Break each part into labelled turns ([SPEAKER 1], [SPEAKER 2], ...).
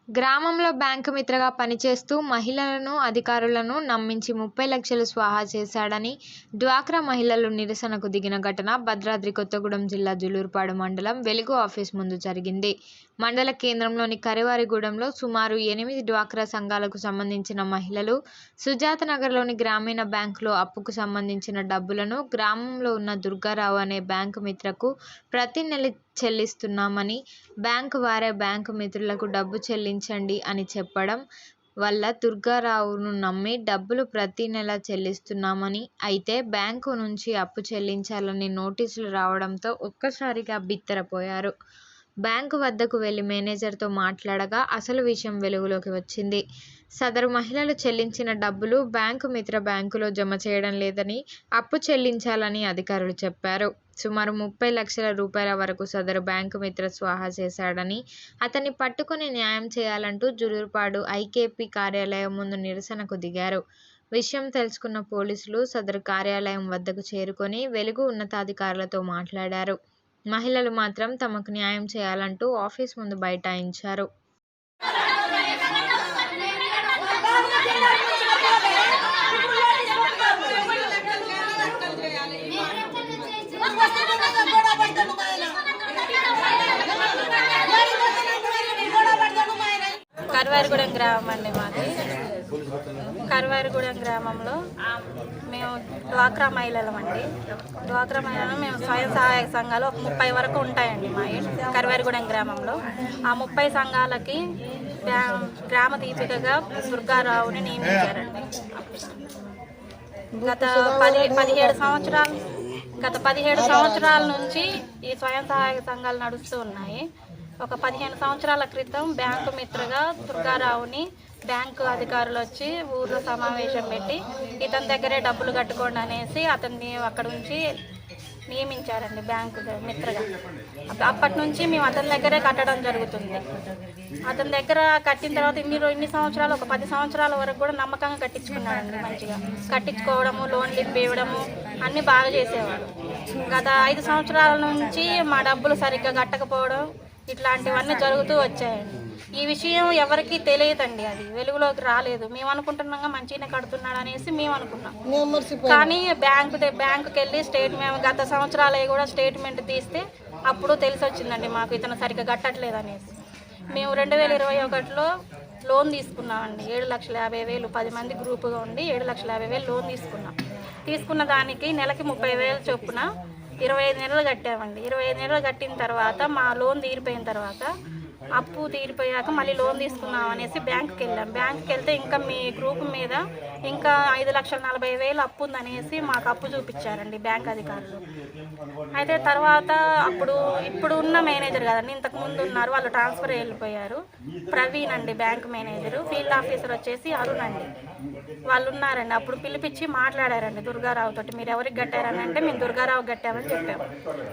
[SPEAKER 1] గ్రామంలో బ్యాంకు మిత్రగా పనిచేస్తూ మహిళలను, అధికారులను నమ్మించి 30 లక్షలు స్వాహా చేశాడని డ్వాక్రా మహిళలు నిరసనకు దిగిన ఘటన భద్రాద్రి కొత్తగూడెం జిల్లా జులూరుపాడు మండలం వెలుగు ఆఫీస్ ముందు జరిగింది. మండల కేంద్రంలోని కరివారిగూడెంలో సుమారు 8 డ్వాక్రా సంఘాలకు సంబంధించిన మహిళలు సుజాతనగర్లోని గ్రామీణ బ్యాంకులో అప్పుకు సంబంధించిన డబ్బులను గ్రామంలో ఉన్న దుర్గారావు అనే బ్యాంకు మిత్రకు ప్రతి నెల చెల్లిస్తున్నామని, బ్యాంకు వారే బ్యాంకు మిత్రులకు డబ్బు చెల్లించండి అని చెప్పడం వల్ల దుర్గారావును నమ్మి డబ్బులు ప్రతి నెల చెల్లిస్తున్నామని, అయితే బ్యాంకు నుంచి అప్పు చెల్లించాలని నోటీసులు రావడంతో ఒక్కసారిగా బిత్తరపోయారు. బ్యాంకు వద్దకు వెళ్లి మేనేజర్తో మాట్లాడగా అసలు విషయం వెలుగులోకి వచ్చింది. సదరు మహిళలు చెల్లించిన డబ్బులు బ్యాంకు మిత్ర బ్యాంకులో జమ చేయడం లేదని, అప్పు చెల్లించాలని అధికారులు చెప్పారు. సుమారు 30 లక్షల రూపాయల వరకు సదరు బ్యాంకు మిత్ర స్వాహా చేశాడని, అతన్ని పట్టుకుని న్యాయం చేయాలంటూ జులూరుపాడు ఐకేపీ కార్యాలయం ముందు నిరసనకు దిగారు. విషయం తెలుసుకున్న పోలీసులు సదరు కార్యాలయం వద్దకు చేరుకొని వెలుగు ఉన్నతాధికారులతో మాట్లాడారు. మహిళలు మాత్రం తమకు న్యాయం చేయాలంటూ ఆఫీస్ ముందు బైఠాయించారు.
[SPEAKER 2] కరివారిగూడెం గ్రామం అండి మాది. కరివారిగూడెం గ్రామంలో మేము డ్వాక్రా మహిళలం అండి. డ్వాక్రా మహిళలు మేము స్వయం సహాయక సంఘాలు 30 వరకు ఉంటాయండి మా కరివారిగూడెం గ్రామంలో. ఆ 30 సంఘాలకి గ్రామ దీపికగా దుర్గారావుని నియమించారండి. గత 17 సంవత్సరాల నుంచి ఈ స్వయం సహాయక సంఘాలు నడుస్తూ ఉన్నాయి. ఒక 15 సంవత్సరాల క్రితం బ్యాంకు మిత్రగా దుర్గారావుని బ్యాంకు అధికారులు వచ్చి ఊర్లో సమావేశం పెట్టి ఇతని దగ్గరే డబ్బులు కట్టుకోండి అనేసి అతన్ని అక్కడ నుంచి నియమించారండి బ్యాంకు మిత్రగా. అప్పటి నుంచి మేము అతని దగ్గరే కట్టడం జరుగుతుంది. అతని దగ్గర కట్టిన తర్వాత ఇన్ని సంవత్సరాలు, ఒక 10 సంవత్సరాల వరకు కూడా నమ్మకంగా కట్టించుకున్నాడండి. మంచిగా కట్టించుకోవడము, లోన్లు ఇవ్వడము అన్నీ బాగా చేసేవాడు. గత 5 సంవత్సరాల నుంచి మా డబ్బులు సరిగ్గా కట్టకపోవడం ఇట్లాంటివన్నీ జరుగుతూ వచ్చాయండి. ఈ విషయం ఎవరికి తెలియదండి, అది వెలుగులోకి రాలేదు. మేము అనుకుంటున్నాగా మంచిగానే కడుతున్నాడు అనేసి మేము అనుకున్నాం. కానీ బ్యాంకుకి వెళ్ళి గత సంవత్సరాలు కూడా స్టేట్మెంట్ తీస్తే అప్పుడు తెలిసి వచ్చిందండి మాకు ఇతను సరిగ్గా కట్టట్లేదు అనేసి. మేము 2021లో లోన్ తీసుకున్నామండి. 7,50,000 10 మంది గ్రూపుగా ఉండి 7,50,000 లోన్ తీసుకున్న దానికి నెలకి 30,000 చొప్పున 25 నెలలు కట్టామండి. 25 నెలలు కట్టిన తర్వాత మా లోన్ తీరిపోయిన తర్వాత, అప్పు తీరిపోయాక మళ్ళీ లోన్ తీసుకున్నాం అనేసి బ్యాంకుకి వెళ్ళాం. బ్యాంకుకి వెళ్తే ఇంకా మీ గ్రూప్ మీద ఇంకా 5,40,000 అప్పు ఉందనేసి మాకు అప్పు చూపించారండి బ్యాంక్ అధికారులు. అయితే తర్వాత ఇప్పుడు ఉన్న మేనేజర్ కదండి, ఇంతకు ముందు ఉన్నారు, వాళ్ళు ట్రాన్స్ఫర్ వెళ్ళిపోయారు. ప్రవీణ్ అండి బ్యాంక్ మేనేజరు, ఫీల్డ్ ఆఫీసర్ వచ్చేసి అరుణ్ అండి, వాళ్ళు ఉన్నారండి. అప్పుడు పిలిపించి మాట్లాడారండి దుర్గారావు తోటి. మీరు ఎవరికి కట్టారని అంటే మేము దుర్గారావు కట్టామని చెప్పాము.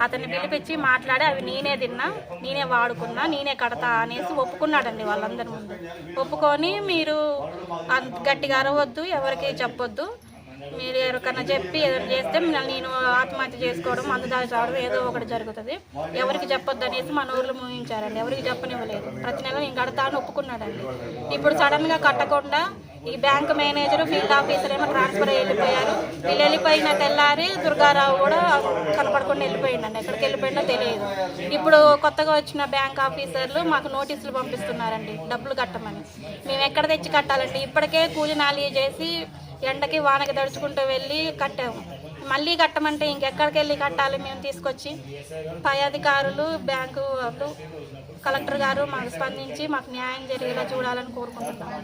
[SPEAKER 2] అతన్ని పిలిపించి మాట్లాడి అవి నేనే తిన్నా, నేనే వాడుకున్నా, నేనే కడతా అనేసి ఒప్పుకున్నాడండి వాళ్ళందరి ముందు. ఒప్పుకొని మీరు గట్టిగా అరవద్దు, ఎవరికి చెప్పొద్దు, మీరు ఎవరికన్నా చెప్పి ఏదైనా చేస్తే నేను ఆత్మహత్య చేసుకోవడం, మందుదారి చావడం ఏదో ఒకటి జరుగుతుంది, ఎవరికి చెప్పొద్దు అనేసి మన ఊర్లో ముగించారండి. ఎవరికి చెప్పనివ్వలేదు. ప్రతి నెల నేను కడతా అని ఒప్పుకున్నాడండి. ఇప్పుడు సడన్గా కట్టకుండా ఈ బ్యాంక్ మేనేజరు, ఫీల్డ్ ఆఫీసర్ ఏమో ట్రాన్స్ఫర్ వెళ్ళిపోయారు. వీళ్ళు వెళ్ళిపోయిన తెల్లారి దుర్గారావు కూడా కనపడకుండా వెళ్ళిపోయిందండి. ఎక్కడికి వెళ్ళిపోయిందో తెలియదు. ఇప్పుడు కొత్తగా వచ్చిన బ్యాంక్ ఆఫీసర్లు మాకు నోటీసులు పంపిస్తున్నారండి డబ్బులు కట్టమని. మేము ఎక్కడ తెచ్చి కట్టాలండి? ఇప్పటికే కూలి నాలి చేసి ఎండకి వానకి దడుచుకుంటూ వెళ్ళి కట్టాము. మళ్ళీ కట్టమంటే ఇంకెక్కడికి వెళ్ళి కట్టాలి మేము తీసుకొచ్చి? పై అధికారులు, బ్యాంకు వాళ్ళు, కలెక్టర్ గారు మాకు స్పందించి మాకు న్యాయం జరిగేలా చూడాలని కోరుకుంటున్నాము.